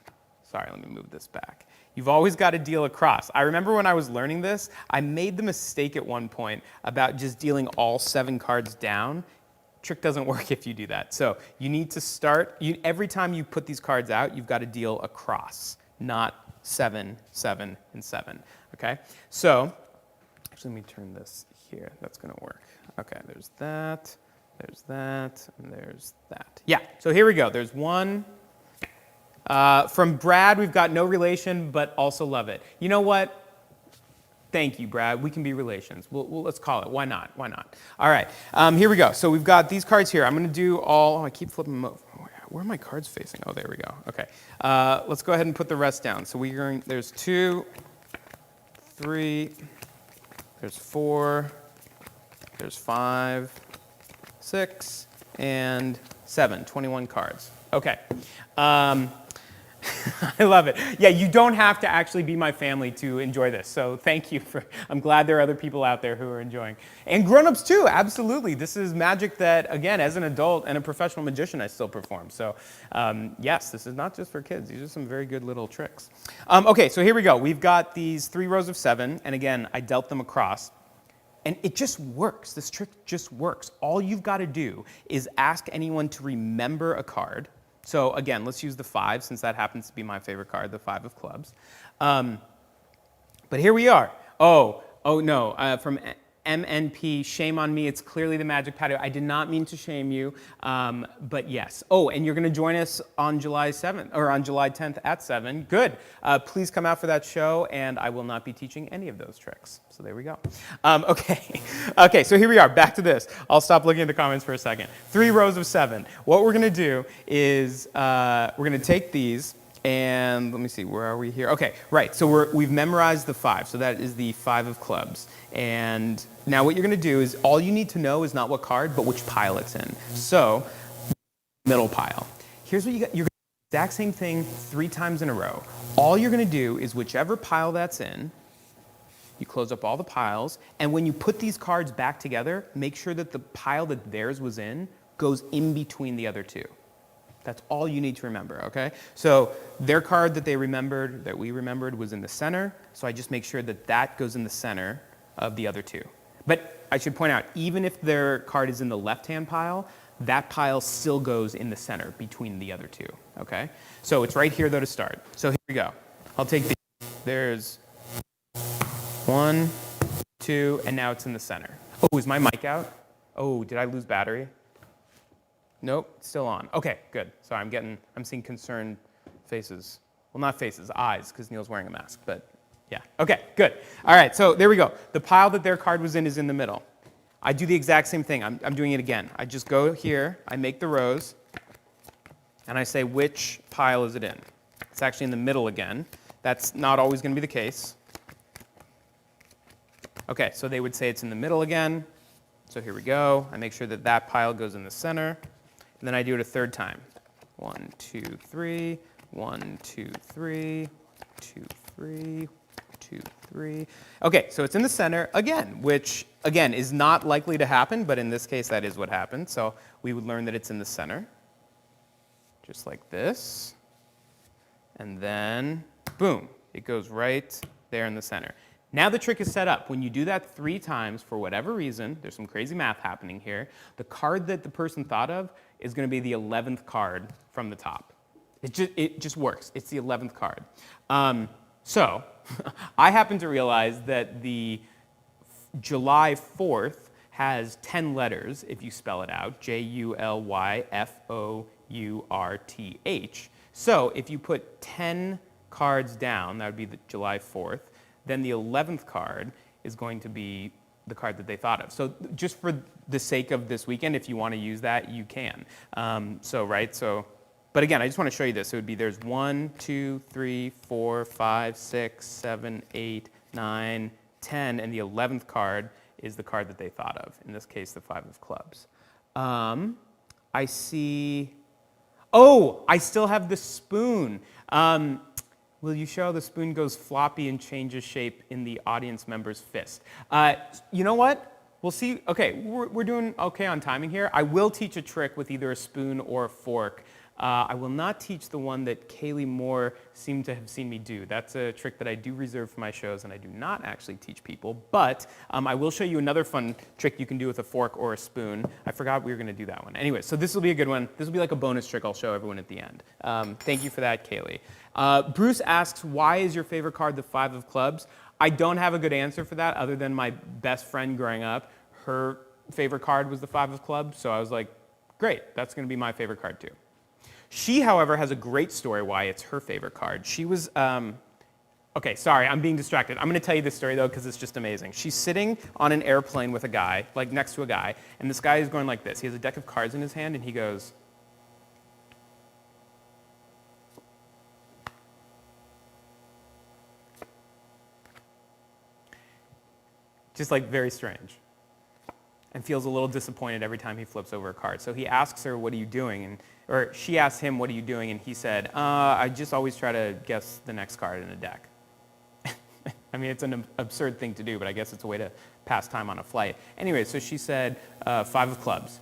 Sorry, let me move this back. You've always got to deal across. I remember when I was learning this, I made the mistake at one point about just dealing all 7 cards down. Trick doesn't work if you do that. So you need to start, every time you put these cards out, you've got to deal across, not 7, 7, and 7, okay? So, actually let me turn this here. That's going to work. Okay, there's that, and there's that. Yeah, so here we go. There's 1. From Brad, we've got no relation, but also love it. You know what? Thank you, Brad. We can be relations. Let's call it. Why not? Why not? All right. Here we go. So we've got these cards here. I'm going to do all. I keep flipping them over. Where are my cards facing? Oh, there we go. Okay. Let's go ahead and put the rest down. So there's 2, 3, there's 4, there's 5, 6, and 7. 21 cards. Okay. I love it. Yeah, you don't have to actually be my family to enjoy this. So thank you I'm glad there are other people out there who are enjoying. And grown-ups too, absolutely. This is magic that, again, as an adult and a professional magician, I still perform. So yes, this is not just for kids. These are some very good little tricks. Okay, so here we go. We've got these 3 rows of 7. And again, I dealt them across. And it just works. This trick just works. All you've got to do is ask anyone to remember a card. So again, let's use the 5 since that happens to be my favorite card, the 5 of clubs. But here we are. Oh no, from MNP, shame on me. It's clearly the Magic Patio. I did not mean to shame you, but yes. Oh, and you're going to join us on July 7th or on July 10th at 7. Good. Please come out for that show, and I will not be teaching any of those tricks. So there we go. Okay. Okay. So here we are. Back to this. I'll stop looking at the comments for a second. 3 rows of 7. What we're going to do is we're going to take these. And let me see, where are we here? Okay, right, so we've memorized the 5, so that is the 5 of clubs. And now what you're going to do is, all you need to know is not what card, but which pile it's in. So, middle pile. Here's what you got. You're going to do the exact same thing 3 times in a row. All you're going to do is whichever pile that's in, you close up all the piles, and when you put these cards back together, make sure that the pile that theirs was in goes in between the other 2. That's all you need to remember, okay? So their card that they remembered, that we remembered, was in the center. So I just make sure that that goes in the center of the other 2. But I should point out, even if their card is in the left-hand pile, that pile still goes in the center between the other 2, okay? So it's right here, though, to start. So here we go. I'll take these. There's 1, 2, and now it's in the center. Oh, is my mic out? Oh, did I lose battery? Nope, it's still on. Okay, good. Sorry, I'm seeing concerned faces. Well, not faces, eyes, because Neil's wearing a mask, but yeah. Okay, good. All right, so there we go. The pile that their card was in is in the middle. I do the exact same thing. I'm doing it again. I just go here, I make the rows, and I say which pile is it in. It's actually in the middle again. That's not always going to be the case. Okay, so they would say it's in the middle again. So here we go. I make sure that that pile goes in the center. And then I do it a 3rd time. 1, 2, 3, 1, 2, 3, 2, 3, 2, 3. Okay, so it's in the center again, which again is not likely to happen, but in this case that is what happened. So we would learn that it's in the center, just like this. And then, boom, it goes right there in the center. Now the trick is set up. When you do that 3 times, for whatever reason, there's some crazy math happening here, the card that the person thought of is going to be the 11th card from the top. It just works. It's the 11th card. So I happen to realize that the July 4th has 10 letters if you spell it out, Julyfourth. So if you put 10 cards down, that would be the July 4th, then the 11th card is going to be the card that they thought of. So just for the sake of this weekend, if you want to use that, you can. But again, I just want to show you this. It would be there's 1, 2, 3, 4, 5, 6, 7, 8, 9, 10, and the 11th card is the card that they thought of. In this case, the 5 of clubs. I see. Oh, I still have the spoon. Will you show how the spoon goes floppy and changes shape in the audience member's fist? You know what? We'll see. Okay, we're doing okay on timing here. I will teach a trick with either a spoon or a fork. I will not teach the one that Kaylee Moore seemed to have seen me do. That's a trick that I do reserve for my shows, and I do not actually teach people. But I will show you another fun trick you can do with a fork or a spoon. I forgot we were going to do that one. Anyway, so this will be a good one. This will be like a bonus trick I'll show everyone at the end. Thank you for that, Kaylee. Bruce asks, why is your favorite card the 5 of clubs? I don't have a good answer for that other than my best friend growing up. Her favorite card was the 5 of clubs, so I was like, great, that's going to be my favorite card too. She, however, has a great story why it's her favorite card. She was, okay, sorry, I'm being distracted. I'm going to tell you this story, though, because it's just amazing. She's sitting on an airplane with a guy, like next to a guy, and this guy is going like this. He has a deck of cards in his hand, and he goes, just like very strange, and feels a little disappointed every time he flips over a card. So he asks her, what are you doing? Or she asks him, what are you doing? And he said, I just always try to guess the next card in a deck. I mean, it's an absurd thing to do, but I guess it's a way to pass time on a flight. Anyway, so she said, 5 of clubs.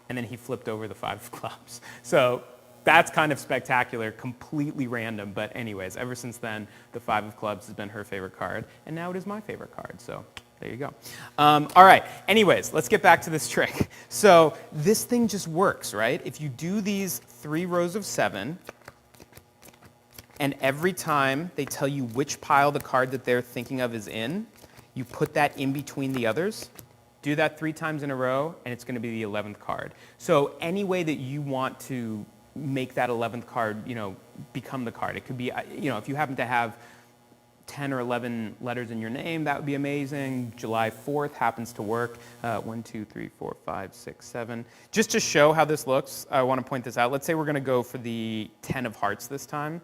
And then he flipped over the 5 of clubs. So that's kind of spectacular, completely random. But anyways, ever since then, the 5 of clubs has been her favorite card. And now it is my favorite card. So there you go. All right. Anyways, let's get back to this trick. So this thing just works, right? If you do these 3 rows of 7, and every time they tell you which pile the card that they're thinking of is in, you put that in between the others. Do that 3 times in a row, and it's going to be the 11th card. So any way that you want to make that 11th card, become the card. It could be, if you happen to have 10 or 11 letters in your name, that would be amazing. July 4th happens to work. 1, 2, 3, 4, 5, 6, 7. Just to show how this looks, I want to point this out. Let's say we're going to go for the 10 of hearts this time.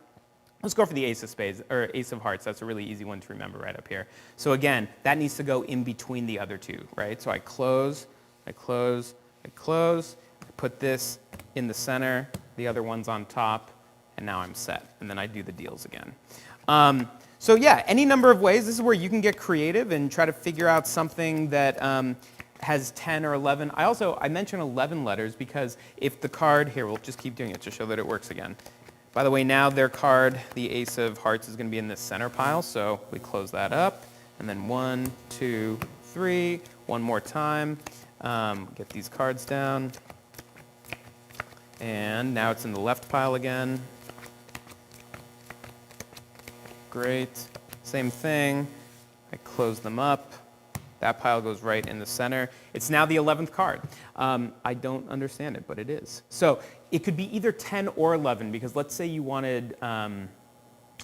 Let's go for the ace of spades, or ace of hearts. That's a really easy one to remember right up here. So again, that needs to go in between the other 2, right? So I close, I close, I close. I put this in the center, the other one's on top, and now I'm set. And then I do the deals again. So yeah, any number of ways. This is where you can get creative and try to figure out something that has 10 or 11. I mentioned 11 letters because if the card, here, we'll just keep doing it to show that it works again. By the way, now their card, the ace of hearts, is going to be in this center pile, so we close that up. And then 1, 2, 3, one more time. Get these cards down. And now it's in the left pile again. Great. Same thing. I close them up. That pile goes right in the center. It's now the 11th card. I don't understand it, but it is. So it could be either 10 or 11, because let's say you wanted,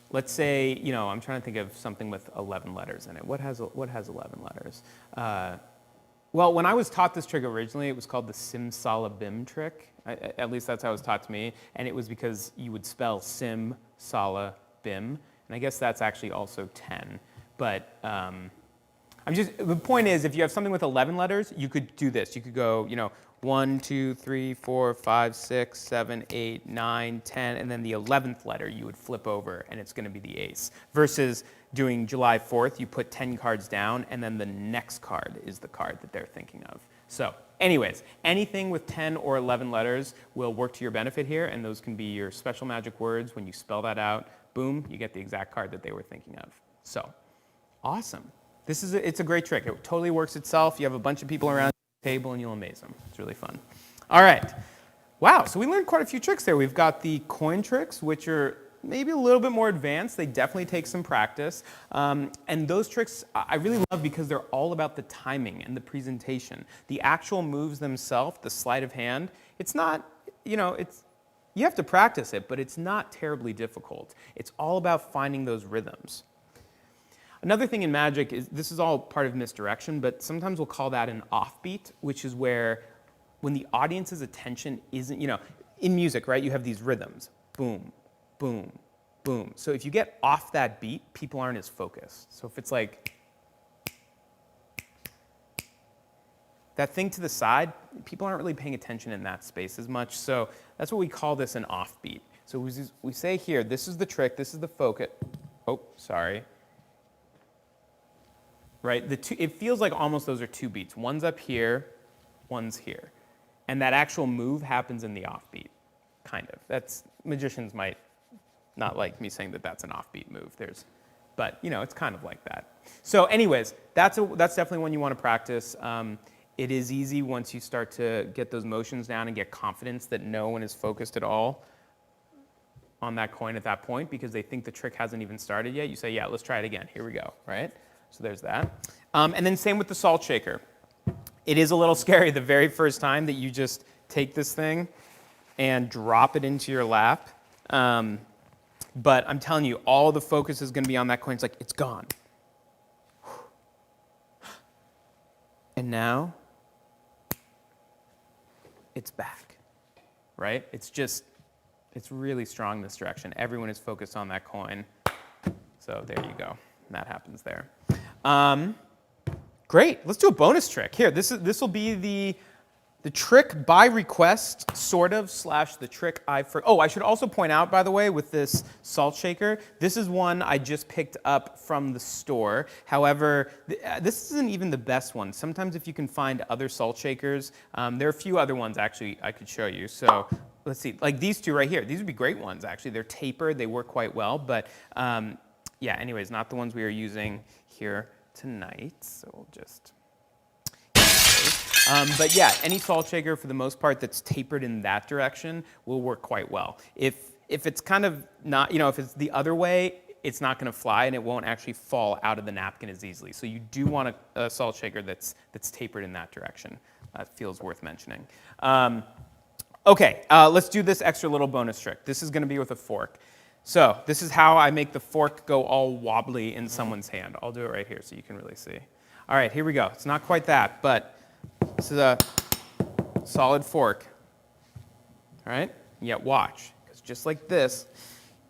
let's say, I'm trying to think of something with 11 letters in it. What has 11 letters? Well, when I was taught this trick originally, it was called the sim-sala-bim trick. At least that's how it was taught to me. And it was because you would spell sim-sala-bim. And I guess that's actually also 10. But The point is, if you have something with 11 letters, you could do this. You could go, 1, 2, 3, 4, 5, 6, 7, 8, 9, 10, and then the 11th letter you would flip over, and it's going to be the ace. Versus doing July 4th, you put 10 cards down, and then the next card is the card that they're thinking of. So anyways, anything with 10 or 11 letters will work to your benefit here, and those can be your special magic words. When you spell that out, boom, you get the exact card that they were thinking of. So awesome. It's a great trick. It totally works itself. You have a bunch of people around the table and you'll amaze them. It's really fun. All right. Wow, so we learned quite a few tricks there. We've got the coin tricks, which are maybe a little bit more advanced. They definitely take some practice. And those tricks I really love because they're all about the timing and the presentation. The actual moves themselves, the sleight of hand, it's not, you have to practice it, but it's not terribly difficult. It's all about finding those rhythms. Another thing in magic is, this is all part of misdirection, but sometimes we'll call that an offbeat, which is where when the audience's attention isn't, in music, right, you have these rhythms, boom, boom, boom. So if you get off that beat, people aren't as focused. So if it's like that thing to the side, people aren't really paying attention in that space as much. So that's what we call this an offbeat. So we say here, this is the trick, this is the focus. Oh, sorry. Right? It feels like almost those are two beats. One's up here, one's here. And that actual move happens in the offbeat, kind of. Magicians might not like me saying that that's an offbeat move. But it's kind of like that. So anyways, that's definitely one you want to practice. It is easy once you start to get those motions down and get confidence that no one is focused at all on that coin at that point because they think the trick hasn't even started yet. You say, yeah, let's try it again. Here we go, right? So there's that. And then same with the salt shaker. It is a little scary the very first time that you just take this thing and drop it into your lap. But I'm telling you, all the focus is going to be on that coin. It's like, it's gone. And now, it's back, right? It's really strong this direction. Everyone is focused on that coin. So there you go. That happens there. Great. Let's do a bonus trick. Here, this will be the trick by request, sort of, / the trick I should also point out, by the way, with this salt shaker, this is one I just picked up from the store. However, this isn't even the best one. Sometimes if you can find other salt shakers, there are a few other ones actually I could show you. So let's see, like these two right here. These would be great ones, actually. They're tapered. They work quite well. But yeah, anyways, not the ones we are using here tonight. So we'll just... but yeah, any salt shaker for the most part that's tapered in that direction will work quite well. If it's kind of not, if it's the other way, it's not going to fly and it won't actually fall out of the napkin as easily. So you do want a salt shaker that's tapered in that direction. That feels worth mentioning. Okay, let's do this extra little bonus trick. This is going to be with a fork. So this is how I make the fork go all wobbly in someone's hand. I'll do it right here so you can really see. All right, here we go. It's not quite that, but this is a solid fork. All right, and yet watch, because just like this,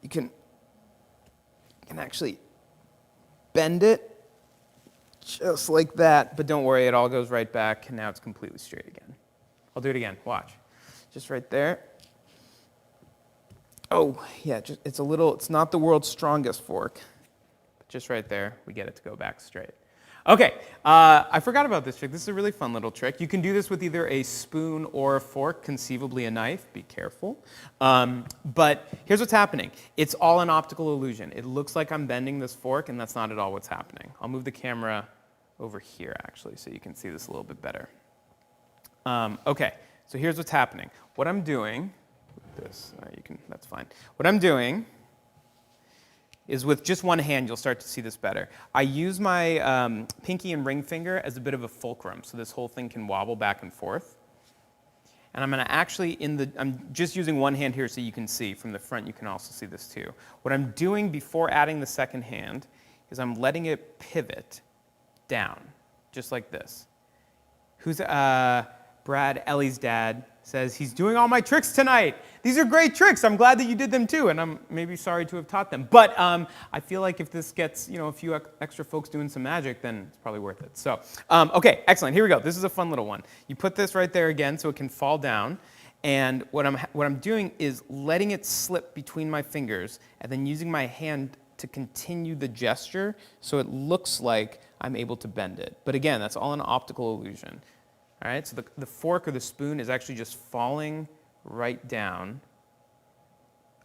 you can actually bend it just like that, but don't worry, it all goes right back, and now it's completely straight again. I'll do it again, watch. Just right there. Oh, yeah, it's not the world's strongest fork, but just right there, we get it to go back straight. Okay, I forgot about this trick. This is a really fun little trick. You can do this with either a spoon or a fork, conceivably a knife. Be careful. But here's what's happening. It's all an optical illusion. It looks like I'm bending this fork, and that's not at all what's happening. I'll move the camera over here, actually, so you can see this a little bit better. Okay, so here's what's happening. What I'm doing... that's fine. What I'm doing is with just one hand, you'll start to see this better. I use my pinky and ring finger as a bit of a fulcrum, so this whole thing can wobble back and forth. And I'm going to actually, I'm just using one hand here so you can see. From the front, you can also see this too. What I'm doing before adding the second hand is I'm letting it pivot down, just like this. Who's Brad, Ellie's dad? says he's doing all my tricks tonight. These are great tricks. I'm glad that you did them too, and I'm maybe sorry to have taught them. But I feel like if this gets a few extra folks doing some magic, then it's probably worth it. So okay, excellent. Here we go. This is a fun little one. You put this right there again so it can fall down. And what I'm doing is letting it slip between my fingers and then using my hand to continue the gesture so it looks like I'm able to bend it. But again, that's all an optical illusion. All right, so the fork or the spoon is actually just falling right down.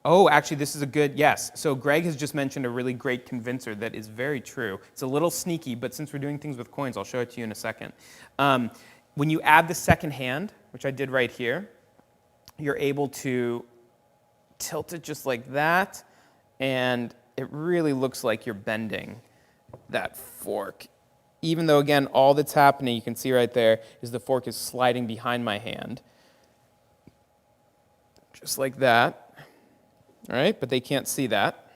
Oh, actually, this is a good, yes. So Greg has just mentioned a really great convincer that is very true. It's a little sneaky, but since we're doing things with coins, I'll show it to you in a second. When you add the second hand, which I did right here, you're able to tilt it just like that, and it really looks like you're bending that fork. Even though, again, all that's happening, you can see right there, is the fork is sliding behind my hand. Just like that. All right, but they can't see that.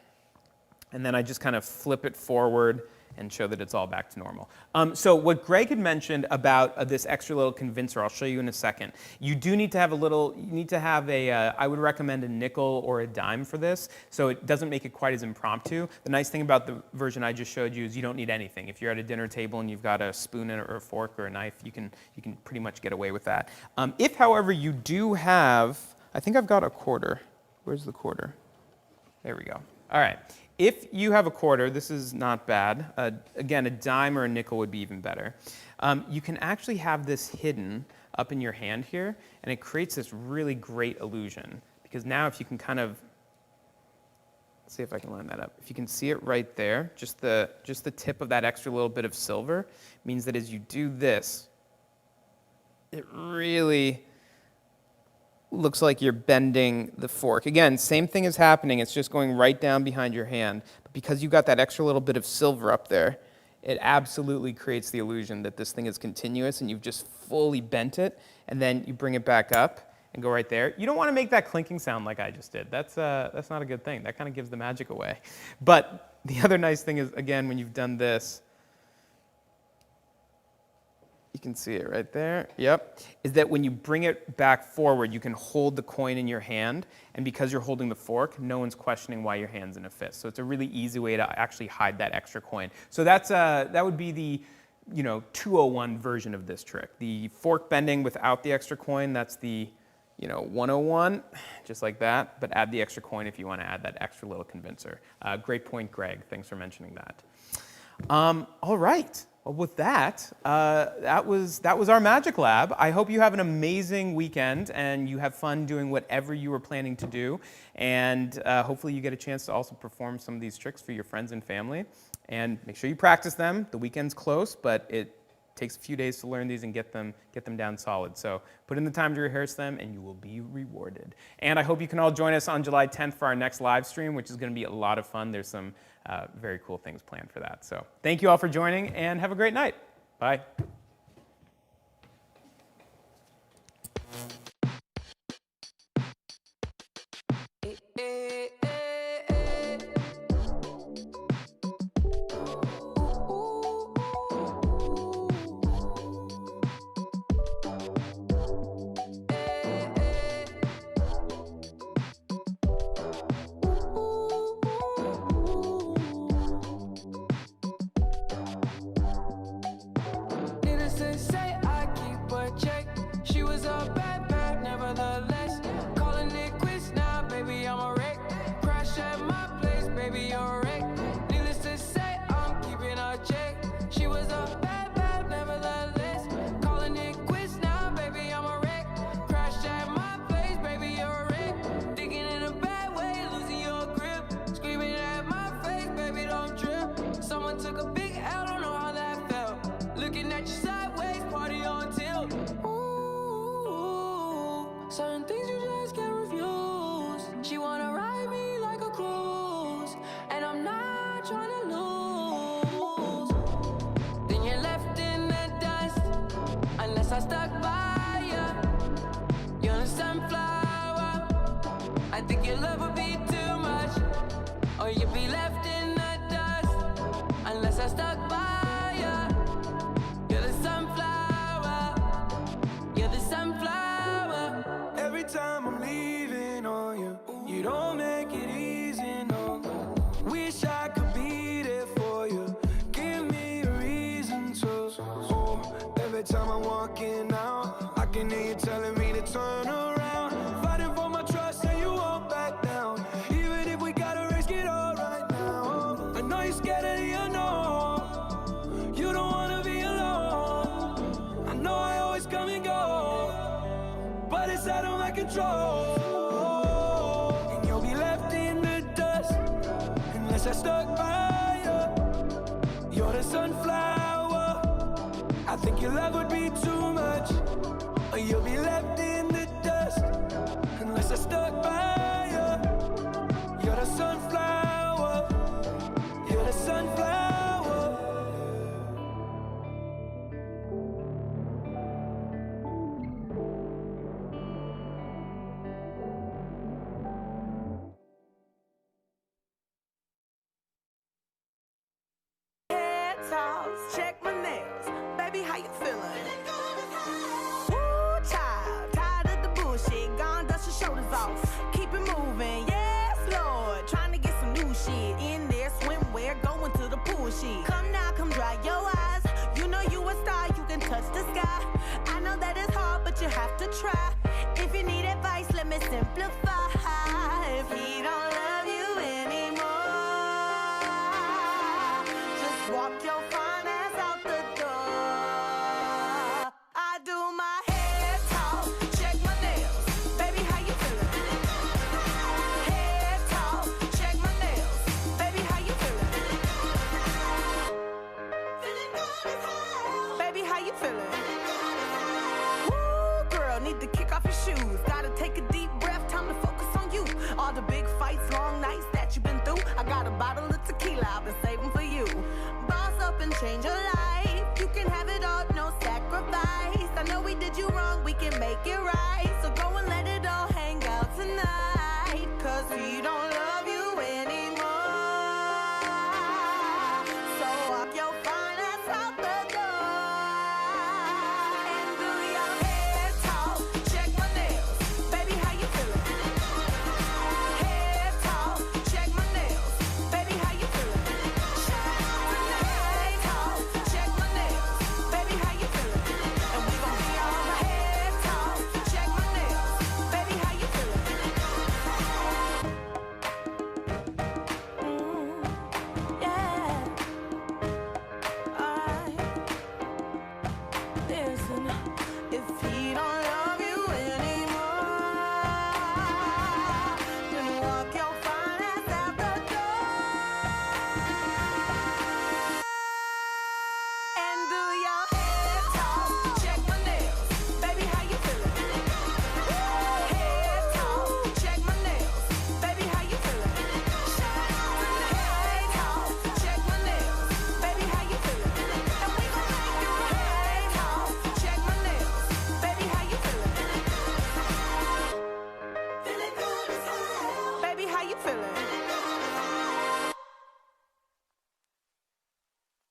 And then I just kind of flip it forward and show that it's all back to normal. So what Greg had mentioned about this extra little convincer, I'll show you in a second. You do need to have I would recommend a nickel or a dime for this, so it doesn't make it quite as impromptu. The nice thing about the version I just showed you is you don't need anything. If you're at a dinner table and you've got a spoon or a fork or a knife, you can pretty much get away with that. If, however, you do have, I think I've got a quarter. Where's the quarter? There we go. All right. If you have a quarter, this is not bad. Again, a dime or a nickel would be even better. You can actually have this hidden up in your hand here, and it creates this really great illusion. Because now if you can kind of, let's see if I can line that up. If you can see it right there, just the tip of that extra little bit of silver means that as you do this, it really looks like you're bending the fork. Again, same thing is happening. It's just going right down behind your hand. But because you got that extra little bit of silver up there, it absolutely creates the illusion that this thing is continuous and you've just fully bent it, and then you bring it back up and go right there. You don't want to make that clinking sound like I just did. That's not a good thing. That kind of gives the magic away. But the other nice thing is, again, when you've done this, you can see it right there, yep, is that when you bring it back forward, you can hold the coin in your hand, and because you're holding the fork, no one's questioning why your hand's in a fist. So it's a really easy way to actually hide that extra coin. So that would be the 201 version of this trick. The fork bending without the extra coin, that's the 101, just like that, but add the extra coin if you want to add that extra little convincer. Great point, Greg. Thanks for mentioning that. All right. Well, with that, that was our Magic Lab. I hope you have an amazing weekend and you have fun doing whatever you were planning to do. And hopefully you get a chance to also perform some of these tricks for your friends and family. And make sure you practice them. The weekend's close, but it takes a few days to learn these and get them down solid. So put in the time to rehearse them and you will be rewarded. And I hope you can all join us on July 10th for our next live stream, which is going to be a lot of fun. There's some very cool things planned for that. So thank you all for joining and have a great night. Bye. Need walking out. I can hear you telling me to turn around. Fighting for my trust and you won't back down. Even if we gotta risk it all right now. I know you're scared of the unknown. You don't wanna be alone. I know I always come and go, but it's out of my control. And you'll be left in the dust unless I stuck by you. You're the sunflower. I think your love would be too much, or you'll be left in the dust unless I stuck by you. You're the sunflower. You're the sunflower. Head toss, check my nails. Baby, how you feeling? Woo, child, tired of the bullshit. Gone, dust your shoulders off. Keep it moving, yes, Lord. Trying to get some new shit in there. Swimwear, going to the pool shit. Come now, come dry your eyes. You know you a star, you can touch the sky. I know that it's hard, but you have to try. If you need advice, let me simplify. If he don't love you anymore, just walk your fine ass out the door. I do my head talk, check my nails. Baby, how you feeling? Head talk, check my nails. Baby, how you feeling? Feeling good as hell. Baby, how you feeling? Woo, girl, need to kick off your shoes. Gotta take a deep breath, time to focus on you. All the big fights, long nights that you've been through. I got a bottle of tequila I've been saving for you. Boss up and change your life. You can have it all, no sacrifice. I know we did you wrong, we can make it right. So go and let it all hang out tonight. Cause he don't love you anymore. So walk your fine ass out the door. And do your head talk, check my nails. Baby, how you feeling? Head talk, check my nails. Baby, how you feeling? Head talk, check my nails. Baby, how you feeling? And we gon' be on my head talk, check my nails. Baby, how you feeling? Yeah. Alright. Listen, if he don't love you anymore, then walk your fine ass out the door. And do your head talk, check my nails. Baby, how you feeling? Head talk, check my nails. Baby, how you feeling? Head talk, check my nails. Baby, how you feeling? And we gon' make it right. Head talk, check my nails. Baby, how you feeling? Feeling good as hell. Baby, how you feeling?